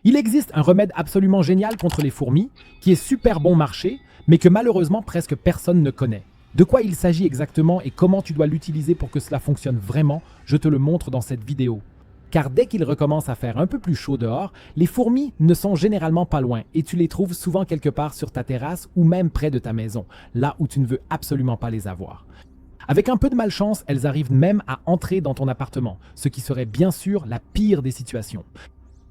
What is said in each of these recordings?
Il existe un remède absolument génial contre les fourmis, qui est super bon marché, mais que malheureusement presque personne ne connaît. De quoi il s'agit exactement et comment tu dois l'utiliser pour que cela fonctionne vraiment, je te le montre dans cette vidéo. Car dès qu'il recommence à faire un peu plus chaud dehors, les fourmis ne sont généralement pas loin et tu les trouves souvent quelque part sur ta terrasse ou même près de ta maison, là où tu ne veux absolument pas les avoir. Avec un peu de malchance, elles arrivent même à entrer dans ton appartement, ce qui serait bien sûr la pire des situations.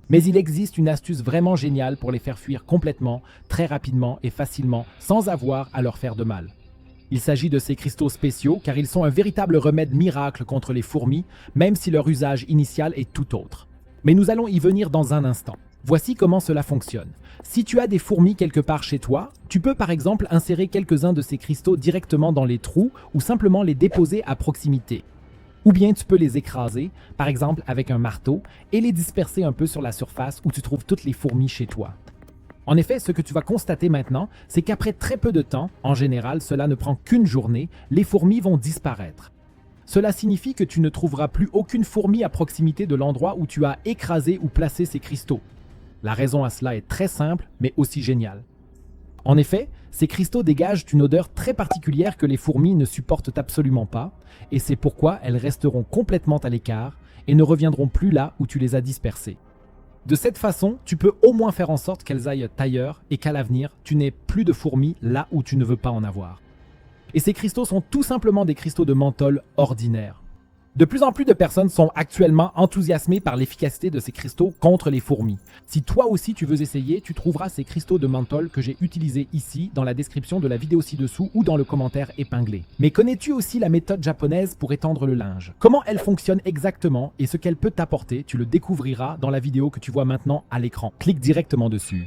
Mais il existe une astuce vraiment géniale pour les faire fuir complètement, très rapidement et facilement, sans avoir à leur faire de mal. Il s'agit de ces cristaux spéciaux car ils sont un véritable remède miracle contre les fourmis, même si leur usage initial est tout autre. Mais nous allons y venir dans un instant. Voici comment cela fonctionne. Si tu as des fourmis quelque part chez toi, tu peux par exemple insérer quelques-uns de ces cristaux directement dans les trous ou simplement les déposer à proximité. Ou bien tu peux les écraser, par exemple avec un marteau, et les disperser un peu sur la surface où tu trouves toutes les fourmis chez toi. En effet, ce que tu vas constater maintenant, c'est qu'après très peu de temps, en général cela ne prend qu'une journée, les fourmis vont disparaître. Cela signifie que tu ne trouveras plus aucune fourmi à proximité de l'endroit où tu as écrasé ou placé ces cristaux. La raison à cela est très simple, mais aussi géniale. En effet, ces cristaux dégagent une odeur très particulière que les fourmis ne supportent absolument pas, et c'est pourquoi elles resteront complètement à l'écart et ne reviendront plus là où tu les as dispersées. De cette façon, tu peux au moins faire en sorte qu'elles aillent ailleurs et qu'à l'avenir, tu n'aies plus de fourmis là où tu ne veux pas en avoir. Et ces cristaux sont tout simplement des cristaux de menthol ordinaires. De plus en plus de personnes sont actuellement enthousiasmées par l'efficacité de ces cristaux contre les fourmis. Si toi aussi tu veux essayer, tu trouveras ces cristaux de menthol que j'ai utilisés ici dans la description de la vidéo ci-dessous ou dans le commentaire épinglé. Mais connais-tu aussi la méthode japonaise pour étendre le linge? Comment elle fonctionne exactement et ce qu'elle peut t'apporter, tu le découvriras dans la vidéo que tu vois maintenant à l'écran. Clique directement dessus.